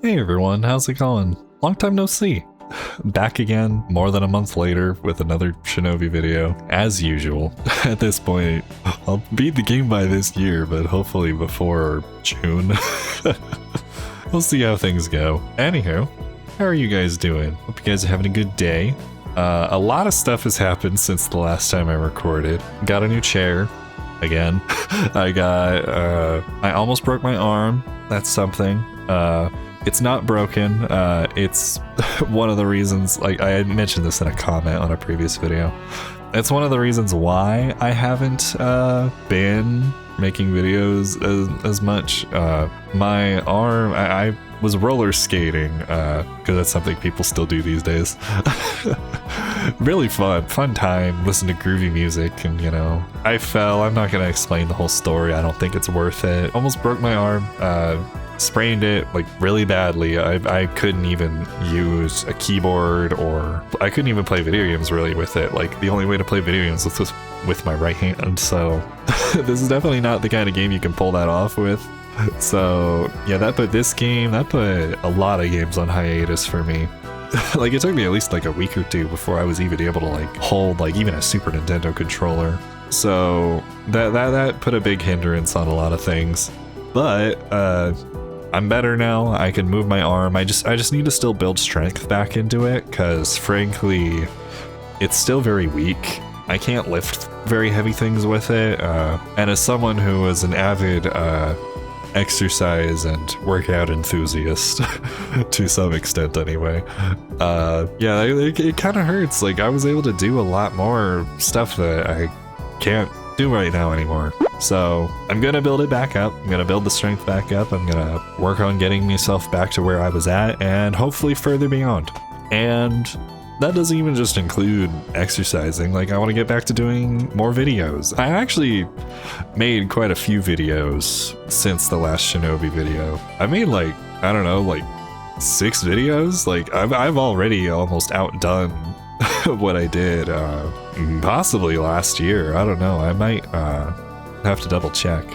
Hey everyone, how's it going? Long time no see. Back again, more than a month later, with another Shinobi video, as usual. At this point, I'll beat the game by this year, but hopefully before June. We'll see how things go. Anywho, how are you guys doing? Hope you guys are having a good day. A lot of stuff has happened since the last time I recorded. Got a new chair, again. I almost broke my arm. That's something. It's not broken. It's one of the reasons, like I had mentioned this in a comment on a previous video. It's one of the reasons why I haven't been making videos as much. My arm, I was roller skating, because that's something people still do these days. Really fun time, listen to groovy music, and you know, I fell. I'm not gonna explain the whole story. I don't think it's worth it. Almost broke my arm. Sprained it like really badly. I couldn't even use a keyboard, or I couldn't even play video games really with it. Like the only way to play video games was with my right hand. So this is definitely not the kind of game you can pull that off with. So yeah, that put a lot of games on hiatus for me. Like it took me at least like a week or two before I was even able to like hold like even a Super Nintendo controller. So that put a big hindrance on a lot of things. But I'm better now. I can move my arm. I just need to still build strength back into it, because frankly, it's still very weak. I can't lift very heavy things with it. And as someone who was an avid exercise and workout enthusiast, to some extent anyway, yeah, it kind of hurts. Like I was able to do a lot more stuff that I can't do right now anymore. So I'm gonna build it back up. I'm gonna build the strength back up. I'm gonna work on getting myself back to where I was at, and hopefully further beyond. And that doesn't even just include exercising. Like I want to get back to doing more videos. I actually made quite a few videos since the last Shinobi video. I made like, I don't know, like 6 videos. Like I've already almost outdone what I did possibly last year. I don't know. I might have to double check.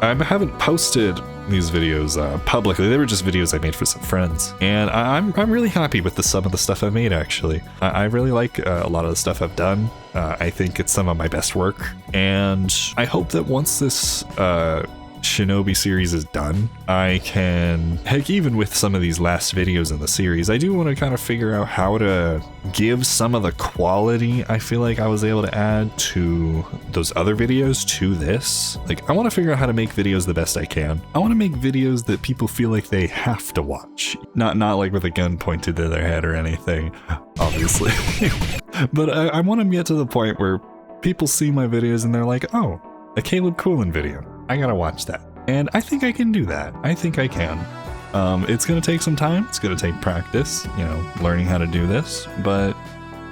I haven't posted these videos publicly. They were just videos I made for some friends, and I'm really happy with some of the stuff I made. Actually, I really like a lot of the stuff I've done. I think it's some of my best work, and I hope that once this Shinobi series is done, I can, heck, even with some of these last videos in the series, I do want to kind of figure out how to give some of the quality I feel like I was able to add to those other videos to this. Like I want to figure out how to make videos the best I can. I want to make videos that people feel like they have to watch, not like with a gun pointed to their head or anything, obviously. But I want to get to the point where people see my videos and they're like, oh, a Caleb Coolin video, I gotta watch that. And I think I can do that. I think I can. It's gonna take some time. It's gonna take practice, you know, learning how to do this, but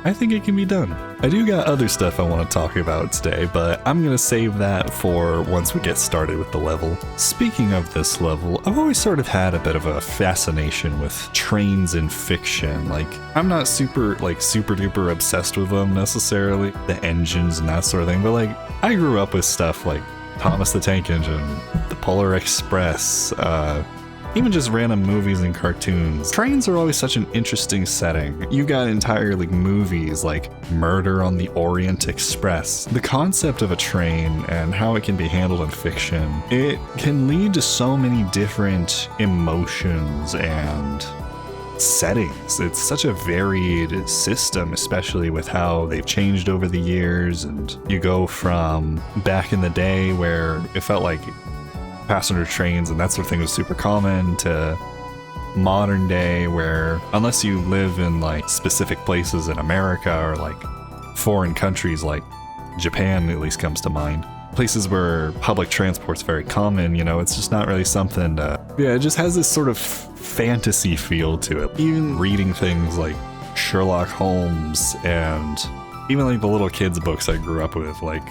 I think it can be done. I do got other stuff I want to talk about today, but I'm gonna save that for once we get started with the level. Speaking of this level, I've always sort of had a bit of a fascination with trains in fiction. Like, I'm not super duper obsessed with them necessarily, the engines and that sort of thing, but like, I grew up with stuff like Thomas the Tank Engine, the Polar Express, even just random movies and cartoons. Trains are always such an interesting setting. You've got entire like movies like Murder on the Orient Express. The concept of a train and how it can be handled in fiction, it can lead to so many different emotions and settings. It's such a varied system, especially with how they've changed over the years. And you go from back in the day where it felt like passenger trains and that sort of thing was super common, to modern day where, unless you live in like specific places in America or like foreign countries like Japan, at least comes to mind, places where public transport's very common, you know, it's just not really something to, yeah, it just has this sort of fantasy feel to it. Even reading things like Sherlock Holmes and even like the little kids books I grew up with, like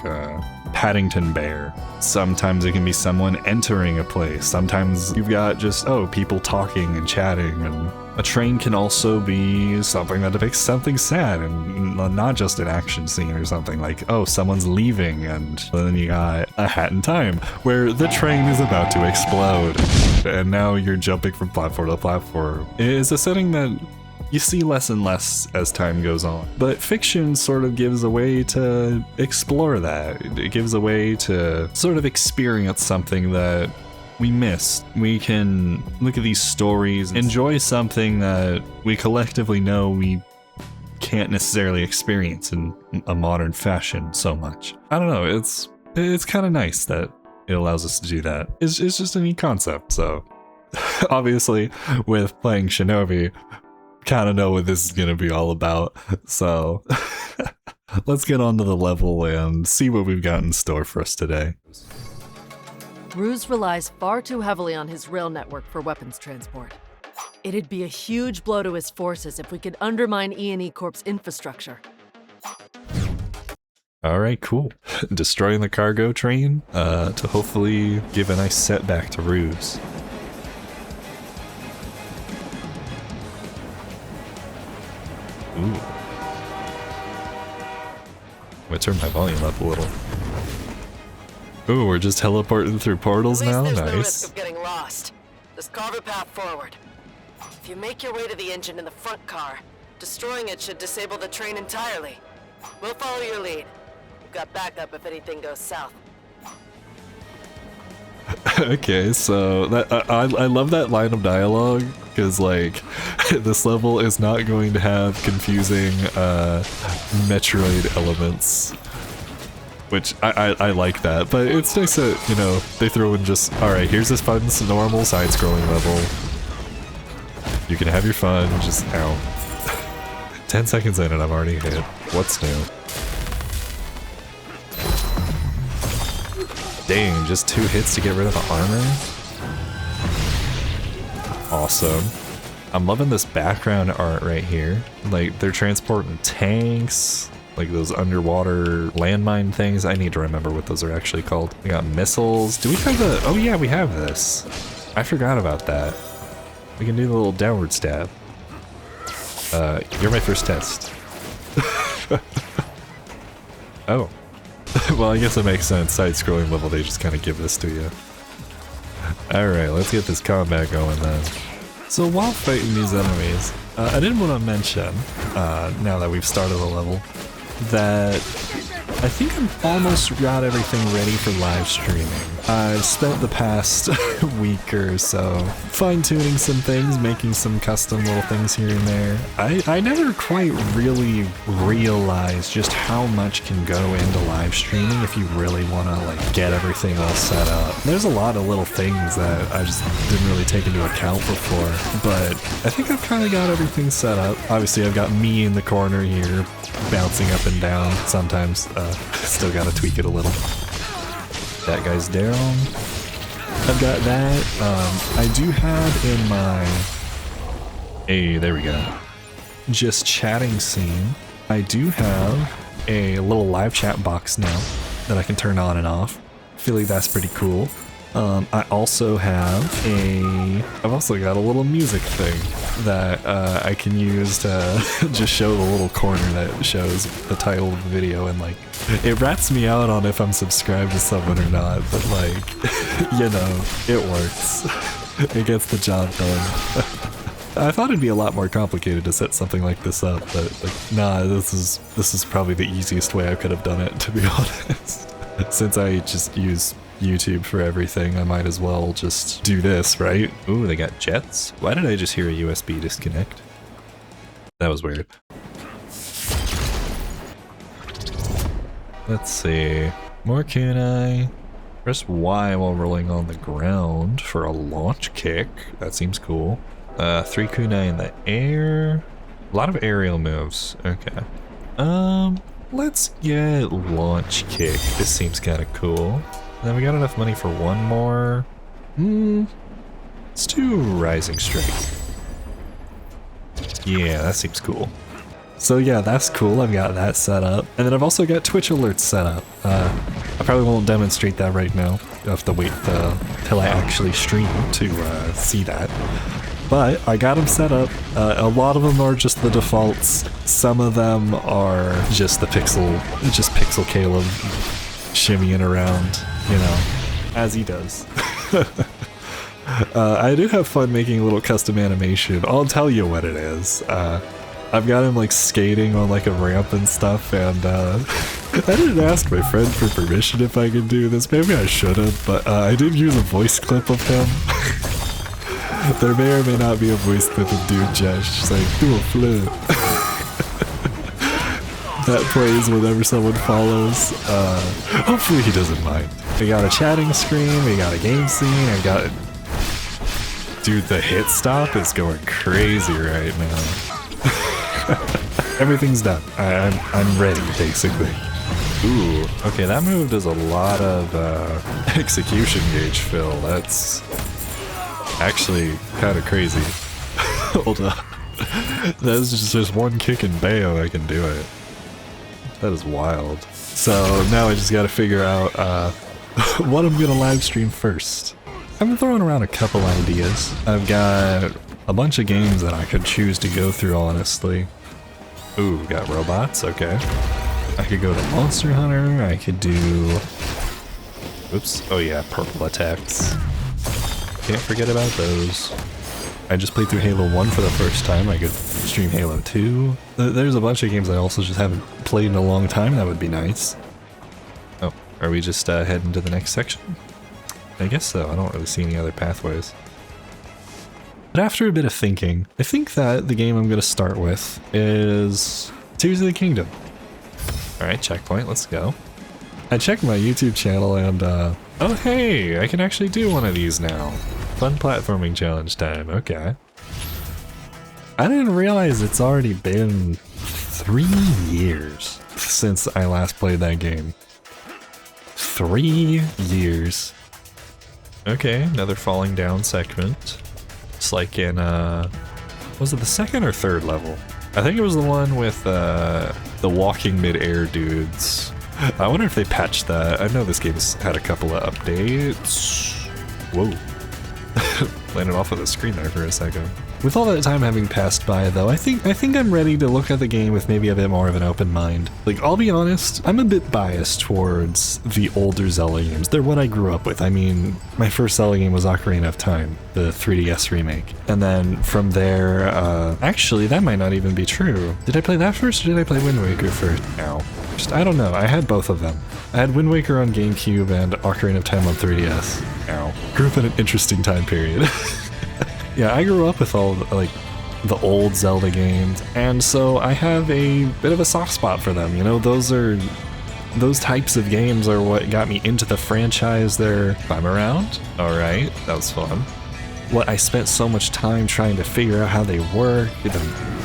Paddington Bear. Sometimes it can be someone entering a place. Sometimes you've got just, people talking and chatting. And a train can also be something that depicts something sad and not just an action scene or something like, someone's leaving. And then you got A Hat in Time, where the train is about to explode. and now you're jumping from platform to platform is a setting that you see less and less as time goes on. But fiction sort of gives a way to explore that. It gives a way to sort of experience something that we miss. We can look at these stories, enjoy something that we collectively know we can't necessarily experience in a modern fashion so much. I don't know, it's kind of nice that it allows us to do that. It's just a neat concept. So obviously with playing Shinobi, kind of know what this is going to be all about. So let's get on to the level and see what we've got in store for us today. Russe relies far too heavily on his rail network for weapons transport. It'd be a huge blow to his forces if we could undermine E&E Corp's infrastructure. All right, cool. Destroying the cargo train to hopefully give a nice setback to Russe. Ooh. I'm gonna turn my volume up a little. Ooh, we're just teleporting through portals now? Nice. No risk of getting lost. Just carve a path forward. If you make your way to the engine in the front car, destroying it should disable the train entirely. We'll follow your lead. We've got backup if anything goes south. Okay, so that I love that line of dialogue, because like this level is not going to have confusing Metroid elements, which I like that, but it's nice that, you know, they throw in just, alright, here's this fun normal side-scrolling level. You can have your fun, just ow. 10 seconds in and I'm already hit. What's new? Dang, just 2 hits to get rid of the armor? Awesome. I'm loving this background art right here. Like, they're transporting tanks, like those underwater landmine things. I need to remember what those are actually called. We got missiles. Do we have the... Oh yeah, we have this. I forgot about that. We can do the little downward stab. You're my first test. Oh. Well, I guess it makes sense. Side-scrolling level, they just kind of give this to you. Alright, let's get this combat going then. So while fighting these enemies, I did want to mention, now that we've started the level, that I think I've almost got everything ready for live streaming. I've spent the past week or so fine-tuning some things, making some custom little things here and there. I never quite really realized just how much can go into live streaming if you really want to like get everything all set up. There's a lot of little things that I just didn't really take into account before, but I think I've kind of got everything set up. Obviously I've got me in the corner here, bouncing up and down. Sometimes still gotta tweak it a little. That guy's down. I've got that. I do have in my... Hey, there we go. Just chatting scene. I do have a little live chat box now that I can turn on and off. I feel like that's pretty cool. I also have I've also got a little music thing that I can use to just show the little corner that shows the title of the video, and like, it rats me out on if I'm subscribed to someone or not, but like, you know, it works. It gets the job done. I thought it'd be a lot more complicated to set something like this up, but like, nah, this is probably the easiest way I could have done it, to be honest. Since I just use YouTube for everything, I might as well just do this, right? Ooh, they got jets? Why did I just hear a USB disconnect? That was weird. Let's see. More kunai. Press Y while rolling on the ground for a launch kick. That seems cool. 3 kunai in the air. A lot of aerial moves. Okay. Let's get launch kick. This seems kind of cool. And then we got enough money for one more. Let's do Rising Strike. Yeah, that seems cool. So yeah, that's cool. I've got that set up. And then I've also got Twitch alerts set up. I probably won't demonstrate that right now. You'll have to wait till I actually stream to see that. But I got them set up. A lot of them are just the defaults. Some of them are just Pixel Caleb shimmying around, you know, as he does. I do have fun making a little custom animation. I'll tell you what it is. I've got him like skating on like a ramp and stuff, and I didn't ask my friend for permission if I could do this. Maybe I should have, but I did use a voice clip of him. There may or may not be a voice clip of Dude just like, do a flip. That plays whenever someone follows. Hopefully he doesn't mind. We got a chatting screen, we got a game scene, I got... Dude, the hit stop is going crazy right now. Everything's done. I'm ready, basically. Ooh, okay, that move does a lot of execution gauge fill. That's actually kind of crazy. Hold up. That's just one kick and bayo, I can do it. That is wild. So now I just gotta figure out what I'm gonna live stream first. I've been throwing around a couple ideas. I've got a bunch of games that I could choose to go through, honestly. Ooh, got robots, okay. I could go to Monster Hunter, I could do... Oops, oh yeah, purple attacks. Can't forget about those. I just played through Halo 1 for the first time, I could stream Halo 2. There's a bunch of games I also just haven't played in a long time, that would be nice. Oh, are we just heading to the next section? I guess so, I don't really see any other pathways. But after a bit of thinking, I think that the game I'm going to start with is Tears of the Kingdom. Alright, checkpoint, let's go. I checked my YouTube channel and, oh hey, I can actually do one of these now. Fun platforming challenge time, okay. I didn't realize it's already been 3 years since I last played that game. 3 years. Okay, another falling down segment. It's like in, was it the second or third level? I think it was the one with the walking mid-air dudes. I wonder if they patched that. I know this game's had a couple of updates. Whoa. Landed off of the screen there for a second. With all that time having passed by, though, I think I'm ready to look at the game with maybe a bit more of an open mind. Like, I'll be honest, I'm a bit biased towards the older Zelda games. They're what I grew up with. I mean, my first Zelda game was Ocarina of Time, the 3DS remake. And then from there, actually, that might not even be true. Did I play that first, or did I play Wind Waker first? Ow. I don't know, I had both of them. I had Wind Waker on GameCube and Ocarina of Time on 3DS. Ow. Grew up in an interesting time period. Yeah, I grew up with all, like, the old Zelda games, and so I have a bit of a soft spot for them, you know? Those types of games are what got me into the franchise. I'm around? Alright, that was fun. What I spent so much time trying to figure out how they work, the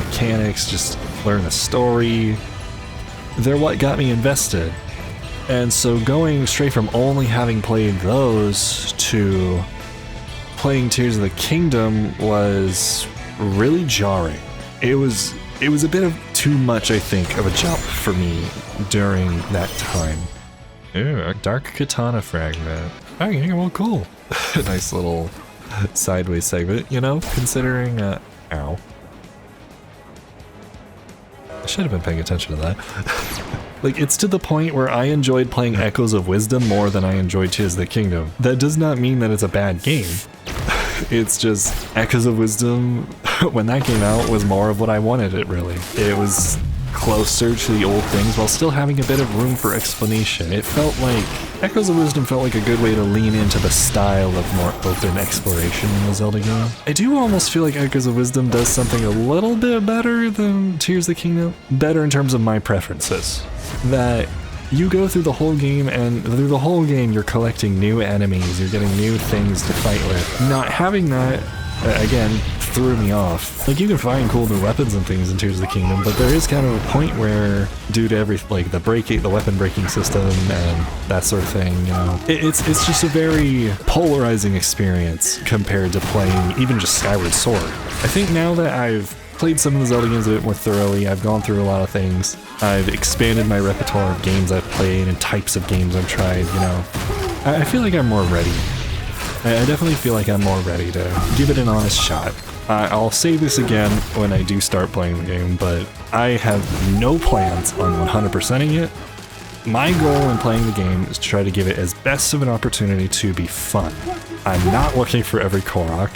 mechanics, just learn the story. They're what got me invested. And so going straight from only having played those to playing Tears of the Kingdom was really jarring. It was a bit of too much, I think, of a jump for me during that time. Ooh, a dark katana fragment. Okay, well, cool. Nice little sideways segment, you know, considering, ow. I should have been paying attention to that. Like, it's to the point where I enjoyed playing Echoes of Wisdom more than I enjoyed Tears of the Kingdom. That does not mean that it's a bad game. It's just Echoes of Wisdom, when that came out, was more of what I wanted it, really. It was closer to the old things while still having a bit of room for explanation. It felt like... Echoes of Wisdom felt like a good way to lean into the style of more open exploration in the Zelda game. I do almost feel like Echoes of Wisdom does something a little bit better than Tears of the Kingdom. Better in terms of my preferences. That you go through the whole game, and through the whole game you're collecting new enemies, you're getting new things to fight with. Not having that, again, threw me off. Like, you can find cool new weapons and things in Tears of the Kingdom, but there is kind of a point where, due to the weapon breaking system and that sort of thing, you know, it's just a very polarizing experience compared to playing even just Skyward Sword. I think now that I've played some of the Zelda games a bit more thoroughly, I've gone through a lot of things, I've expanded my repertoire of games I've played and types of games I've tried, you know, I feel like I'm more ready. I definitely feel like I'm more ready to give it an honest shot. I'll say this again when I do start playing the game, but I have no plans on 100%ing it. My goal in playing the game is to try to give it as best of an opportunity to be fun. I'm not looking for every Korok.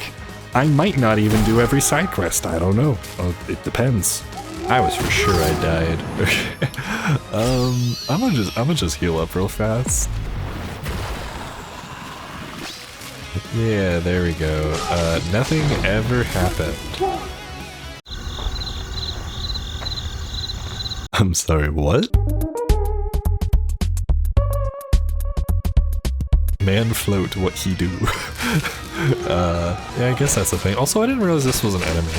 I might not even do every side quest. I don't know. It depends. I was for sure I died. I'm gonna just heal up real fast. Yeah, there we go. Nothing ever happened. I'm sorry, what? Man float, what he do? Yeah, I guess that's the thing. Also, I didn't realize this was an enemy.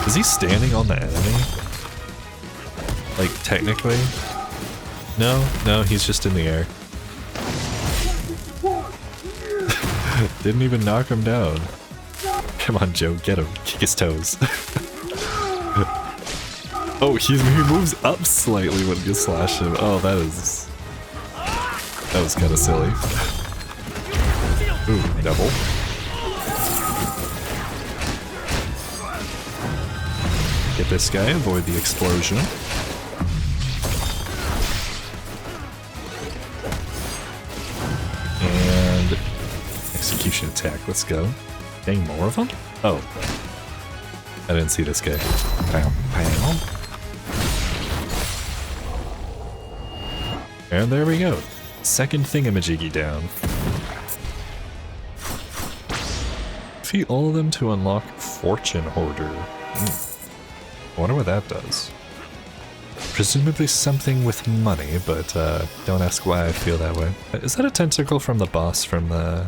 Is he standing on the enemy? Like, technically? No, he's just in the air. Didn't even knock him down. Come on, Joe, get him. Kick his toes. Oh, he moves up slightly when you slash him. Oh, that was kind of silly. Ooh, double. Get this guy, avoid the explosion. And execution attack, let's go. Dang, more of them? Oh. I didn't see this guy. Bam, bam. And there we go. Second thingamajiggy down. Defeat all of them to unlock Fortune Hoarder. I wonder what that does. Presumably something with money, but don't ask why I feel that way. Is that a tentacle from the boss from that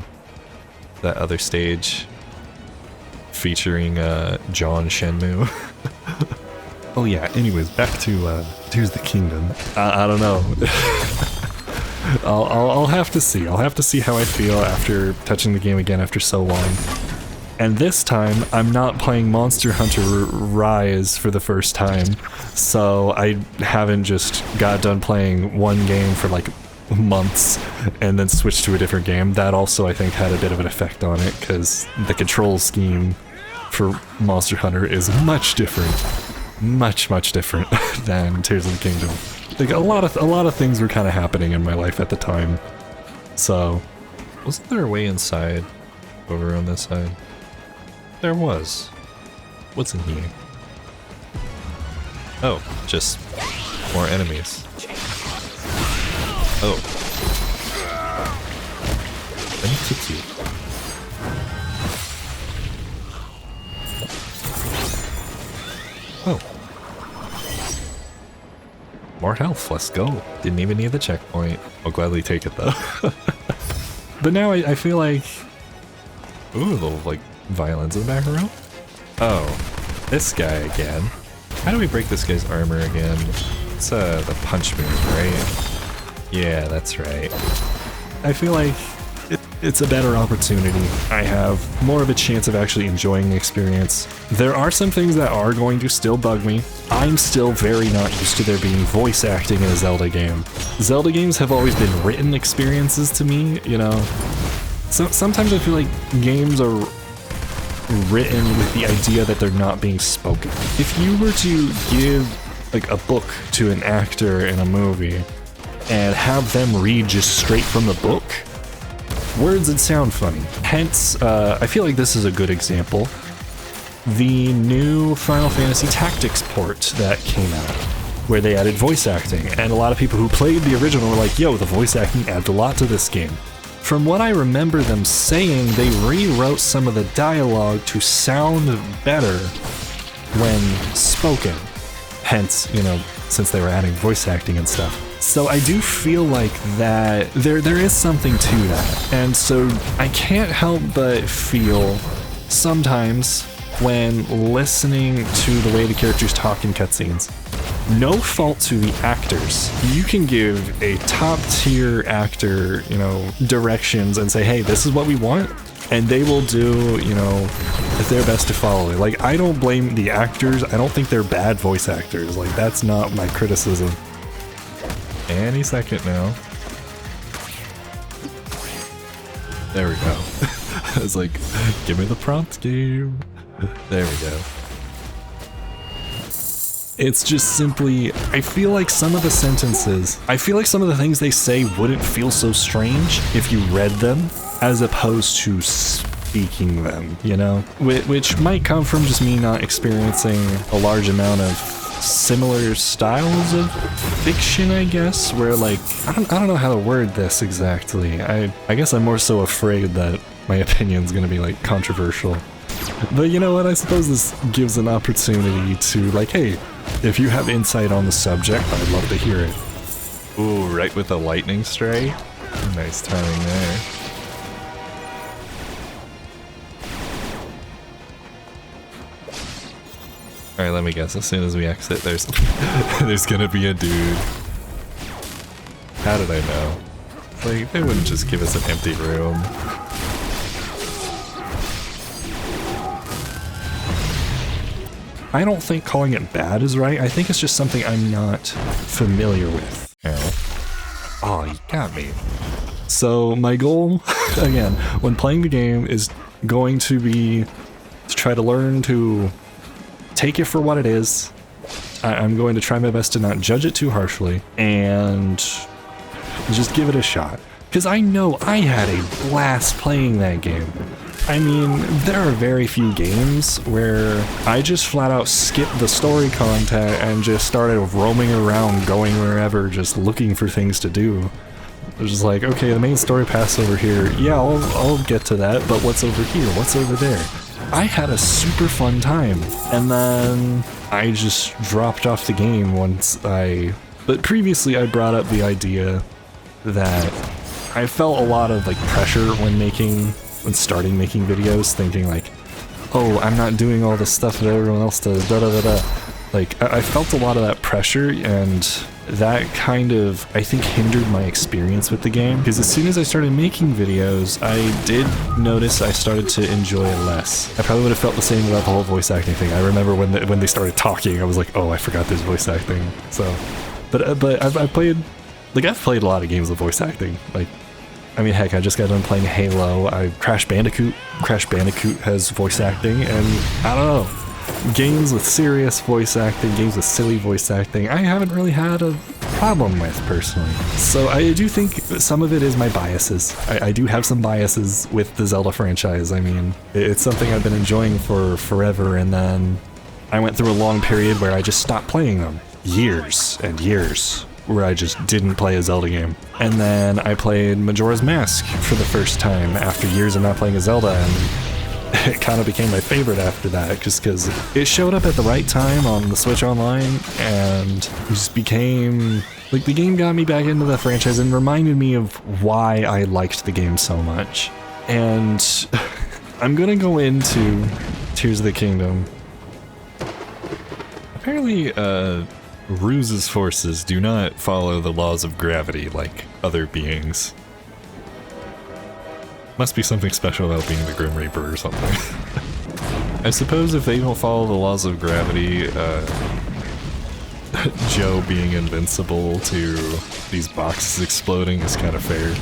other stage? Featuring John Shenmue? Oh yeah, anyways, back to Tears of the Kingdom. I don't know. I'll have to see. I'll have to see how I feel after touching the game again after so long. And this time, I'm not playing Monster Hunter Rise for the first time, so I haven't just got done playing one game for like months and then switched to a different game. That also, I think, had a bit of an effect on it, because the control scheme for Monster Hunter is much different. Much different than Tears of the Kingdom. Like, a lot of things were kind of happening in my life at the time. So, wasn't there a way inside over on this side? There was. What's in here? Oh, just more enemies. Oh. Let me kick you. Oh. More health, let's go. Didn't even need the checkpoint. I'll gladly take it though. But now I feel like... Ooh, a little like violence in the back row. Oh, this guy again. How do we break this guy's armor again? It's the punch move, right? Yeah, that's right. I feel like it's a better opportunity. I have more of a chance of actually enjoying the experience. There are some things that are going to still bug me. I'm still very not used to there being voice acting in a Zelda game. Zelda games have always been written experiences to me, you know? So sometimes I feel like games are written with the idea that they're not being spoken. If you were to give like a book to an actor in a movie and have them read just straight from the book, words would sound funny. Hence, I feel like this is a good example. The new Final Fantasy Tactics port that came out, where they added voice acting, and a lot of people who played the original were like, yo, the voice acting adds a lot to this game. From what I remember them saying, they rewrote some of the dialogue to sound better when spoken. Hence, you know, since they were adding voice acting and stuff. So I do feel like that there is something to that. And so I can't help but feel sometimes when listening to the way the characters talk in cutscenes, no fault to the actors. You can give a top tier actor, you know, directions and say, hey, this is what we want, and they will do, you know, their best to follow it. Like, I don't blame the actors. I don't think they're bad voice actors. Like, that's not my criticism. Any second now. There we go. I was like, give me the prompt game. There we go. It's just simply, I feel like some of the things they say wouldn't feel so strange if you read them as opposed to speaking them, you know? Which might come from just me not experiencing a large amount of similar styles of fiction, I guess, where like, I don't know how to word this exactly. I guess I'm more so afraid that my opinion's gonna be like controversial. But you know what, I suppose this gives an opportunity to like, hey, if you have insight on the subject, I'd love to hear it. Ooh, right with the lightning stray. Nice timing there. Alright, let me guess, as soon as we exit, there's there's gonna be a dude. How did I know? Like, they wouldn't just give us an empty room. I don't think calling it bad is right. I think it's just something I'm not familiar with. Oh, you got me. So my goal, again, when playing the game is going to be to try to learn to take it for what it is. I'm going to try my best to not judge it too harshly and just give it a shot. Because I know I had a blast playing that game. I mean, there are very few games where I just flat out skipped the story content and just started roaming around, going wherever, just looking for things to do. It was just like, okay, the main story path's over here. Yeah, I'll get to that, but what's over here? What's over there? I had a super fun time, and then I just dropped off the game but previously I brought up the idea that I felt a lot of like pressure when starting making videos, thinking like, oh, I'm not doing all the stuff that everyone else does, da-da-da-da. Like, I felt a lot of that pressure, and that kind of, I think, hindered my experience with the game. Because as soon as I started making videos, I did notice I started to enjoy it less. I probably would have felt the same about the whole voice acting thing. I remember when they started talking, I was like, oh, I forgot there's voice acting. So, but I've played a lot of games with voice acting. Like, I mean, heck, I just got done playing Halo. Crash Bandicoot has voice acting, and I don't know. Games with serious voice acting, games with silly voice acting, I haven't really had a problem with, personally. So I do think some of it is my biases. I do have some biases with the Zelda franchise. I mean, it's something I've been enjoying for forever, and then I went through a long period where I just stopped playing them. Years and years where I just didn't play a Zelda game. And then I played Majora's Mask for the first time after years of not playing a Zelda, and it kind of became my favorite after that, just because it showed up at the right time on the Switch Online, and it just became, like, the game got me back into the franchise and reminded me of why I liked the game so much. And I'm gonna go into Tears of the Kingdom. Apparently, Russe's forces do not follow the laws of gravity like other beings. Must be something special about being the Grim Reaper or something. I suppose if they don't follow the laws of gravity, Joe being invincible to these boxes exploding is kind of fair.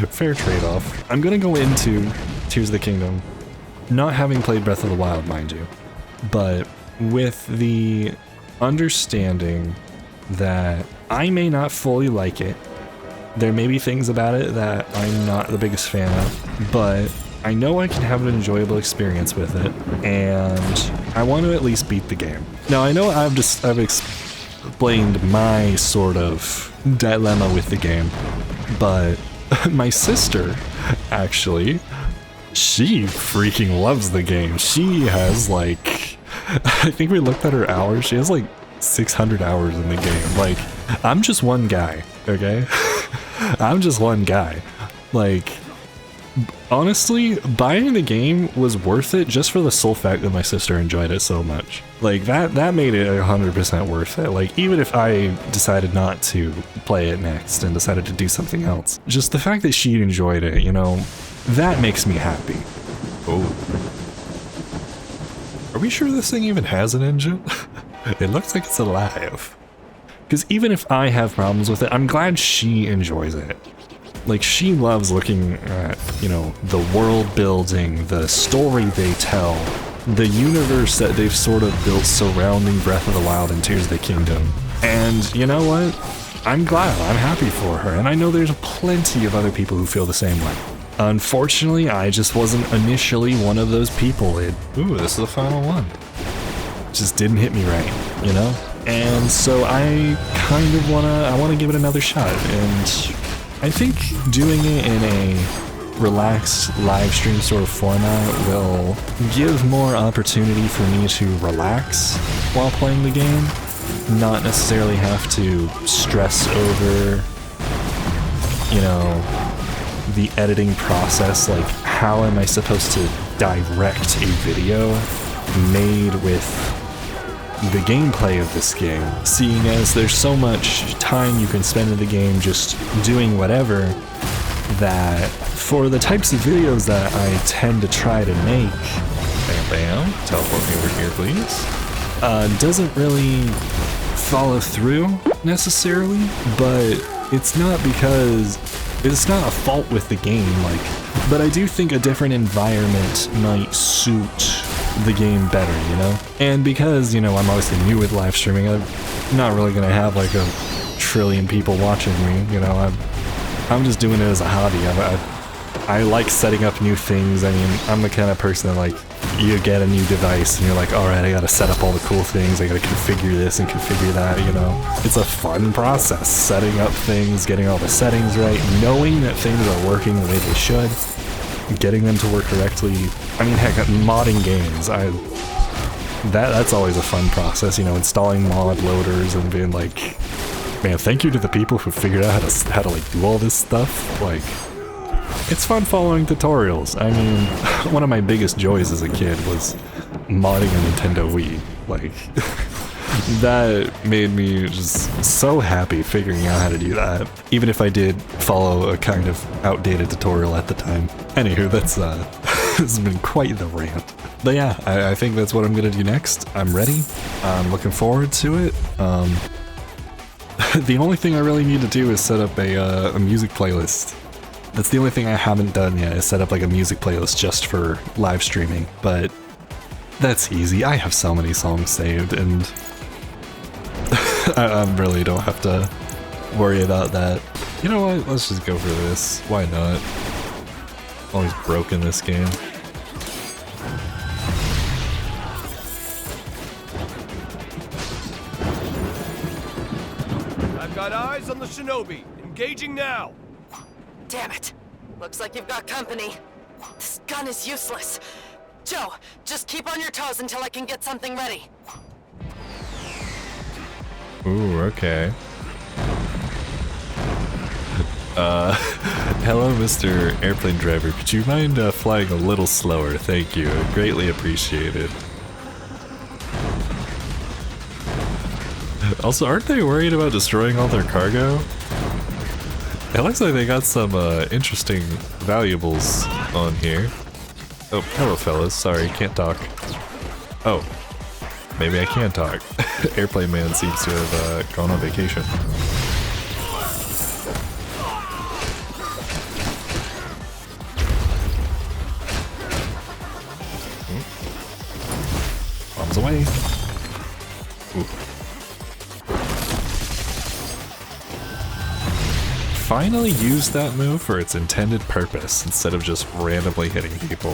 Fair trade-off. I'm gonna go into Tears of the Kingdom, not having played Breath of the Wild, mind you, but with the understanding that I may not fully like it. There may be things about it that I'm not the biggest fan of, but I know I can have an enjoyable experience with it, and I want to at least beat the game. Now, I know I've explained my sort of dilemma with the game, but my sister, actually, she freaking loves the game. She has, like, I think we looked at her hours. She has like 600 hours in the game. Like, I'm just one guy, okay? I'm just one guy. Like, honestly, buying the game was worth it just for the sole fact that my sister enjoyed it so much. Like, that made it 100% worth it. Like, even if I decided not to play it next and decided to do something else, just the fact that she enjoyed it, you know, that makes me happy. Oh. Are we sure this thing even has an engine? It looks like it's alive. Because even if I have problems with it, I'm glad she enjoys it. Like, she loves looking at, you know, the world building, the story they tell, the universe that they've sort of built surrounding Breath of the Wild and Tears of the Kingdom. And you know what? I'm glad, I'm happy for her, and I know there's plenty of other people who feel the same way. Unfortunately, I just wasn't initially one of those people. Ooh, this is the final one. Just didn't hit me right, you know? And so I kind of wanna give it another shot, and I think doing it in a relaxed live stream sort of format will give more opportunity for me to relax while playing the game, not necessarily have to stress over, you know, the editing process, like how am I supposed to direct a video made with the gameplay of this game, seeing as there's so much time you can spend in the game just doing whatever, that for the types of videos that I tend to try to make, bam, teleport me over here please, doesn't really follow through necessarily, but it's not because it's not a fault with the game, like, but I do think a different environment might suit the game better, you know? And because, you know, I'm obviously new with live streaming, I'm not really gonna have like a trillion people watching me, you know? I'm just doing it as a hobby. I like setting up new things. I mean, I'm the kind of person that, like, you get a new device and you're like, alright, I gotta set up all the cool things, I gotta configure this and configure that, you know? It's a fun process, setting up things, getting all the settings right, knowing that things are working the way they should, getting them to work correctly. I mean, heck, modding games, that's always a fun process, you know, installing mod loaders and being like, man, thank you to the people who figured out how to like do all this stuff. Like, it's fun following tutorials. I mean, one of my biggest joys as a kid was modding a Nintendo Wii. Like, that made me just so happy figuring out how to do that, even if I did follow a kind of outdated tutorial at the time. Anywho, that's this has been quite the rant. But yeah, I think that's what I'm gonna do next. I'm ready. I'm looking forward to it. The only thing I really need to do is set up a music playlist. That's the only thing I haven't done yet, is set up like a music playlist just for live streaming, but that's easy. I have so many songs saved, and I really don't have to worry about that. You know what? Let's just go for this. Why not? Always broken this game. I've got eyes on the Shinobi. Engaging now. Damn it. Looks like you've got company. This gun is useless. Joe, just keep on your toes until I can get something ready. Ooh, okay. Hello, Mr. Airplane Driver. Could you mind flying a little slower? Thank you. Greatly appreciated. Also, aren't they worried about destroying all their cargo? It looks like they got some interesting valuables on here. Oh, hello fellas. Sorry, can't talk. Oh, maybe I can talk. Airplane Man seems to have gone on vacation. Bombs away. Ooh. Finally used that move for its intended purpose instead of just randomly hitting people.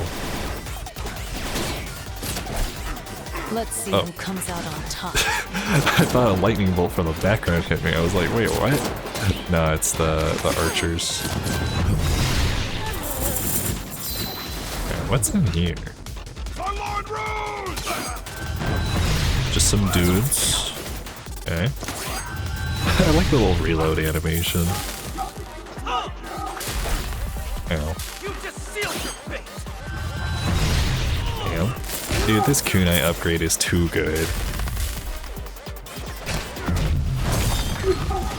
Let's see who comes out on top. I thought a lightning bolt from the background hit me. I was like, wait, what? No, it's the archers. Okay, what's in here? Just some dudes. Okay. I like the little reload animation. Ow. Damn. Dude, this kunai upgrade is too good.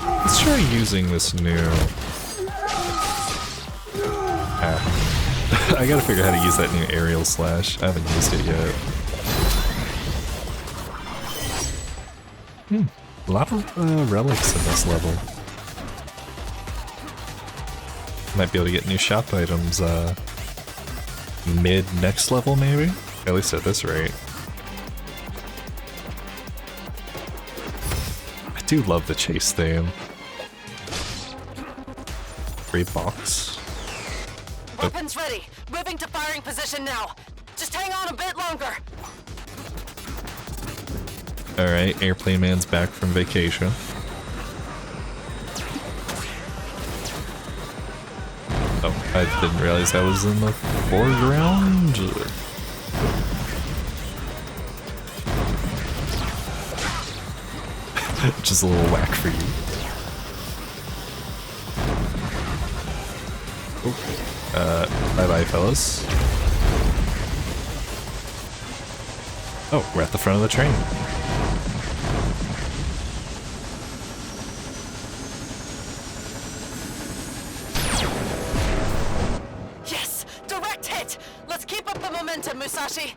Let's try using this new... I gotta figure out how to use that new aerial slash. I haven't used it yet. A lot of relics in this level. Might be able to get new shop items mid next level maybe? At least at this rate. I do love the chase theme. Great box. Weapons ready. Moving to firing position now. Just hang on a bit longer. Alright, Airplane Man's back from vacation. Oh, I didn't realize I was in the foreground. Just a little whack for you. Bye-bye, fellas. Oh, we're at the front of the train. Yes! Direct hit! Let's keep up the momentum, Musashi!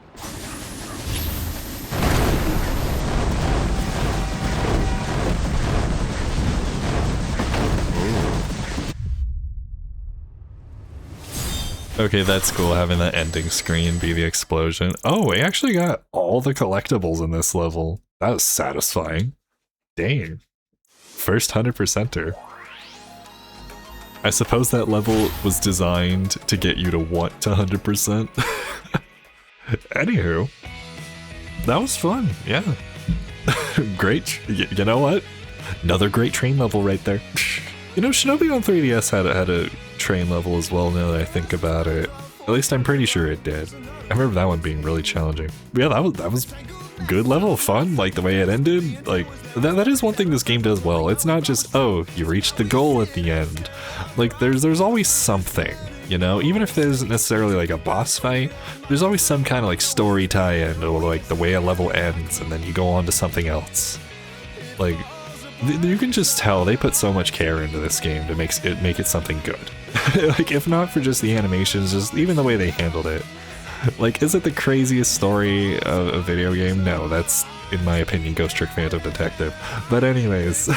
Okay, that's cool, having that ending screen be the explosion. Oh, we actually got all the collectibles in this level. That was satisfying. Dang. First 100%er. I suppose that level was designed to get you to want to 100%. Anywho, that was fun, yeah. Great, you know what? Another great train level right there. You know, Shinobi on 3DS had a train level as well, now that I think about it. At least I'm pretty sure it did. I remember that one being really challenging. But yeah, that was good level of fun, like the way it ended. Like, that is one thing this game does well. It's not just, oh, you reached the goal at the end. Like, there's always something, you know? Even if there isn't necessarily like a boss fight, there's always some kind of like story tie-in, or like the way a level ends, and then you go on to something else. Like, you can just tell they put so much care into this game to make it something good. Like, if not for just the animations, just even the way they handled it. Like, is it the craziest story of a video game? No, that's, in my opinion, Ghost Trick Phantom Detective. But anyways,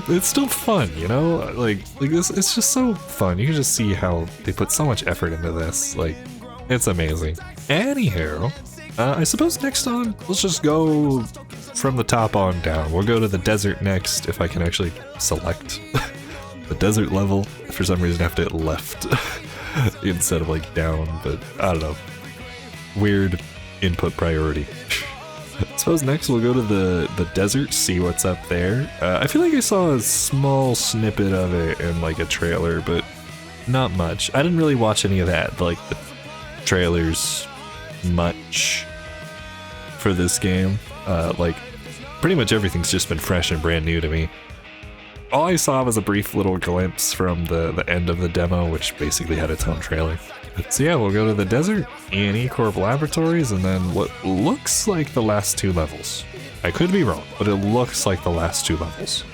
it's still fun, you know? Like this, it's just so fun. You can just see how they put so much effort into this. Like, it's amazing. Anywho, I suppose next on, let's just go from the top on down. We'll go to the desert next, if I can actually select the desert level. For some reason I have to hit left instead of like down, but I don't know. Weird input priority. I suppose next we'll go to the desert, see what's up there. I feel like I saw a small snippet of it in like a trailer, but not much. I didn't really watch any of that, like the trailers much for this game. Like, pretty much everything's just been fresh and brand new to me. All I saw was a brief little glimpse from the end of the demo, which basically had its own trailer. So yeah, we'll go to the desert, E&E Corp Laboratories, and then what looks like the last two levels. I could be wrong, but it looks like the last two levels.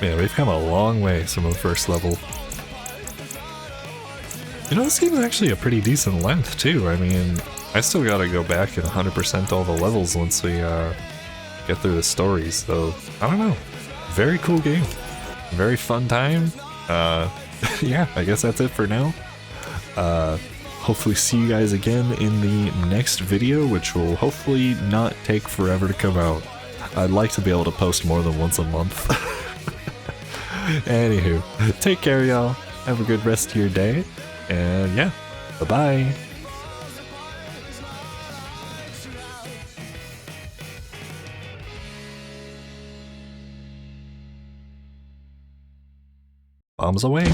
Man, we've come a long way from the first level. You know, this game is actually a pretty decent length, too. I mean, I still gotta go back and 100% all the levels once we get through the stories, so I don't know. Very cool game. Very fun time. Yeah, I guess that's it for now. Hopefully see you guys again in the next video, which will hopefully not take forever to come out. I'd like to be able to post more than once a month. Anywho, take care, y'all. Have a good rest of your day. And yeah, bye-bye. Bombs away.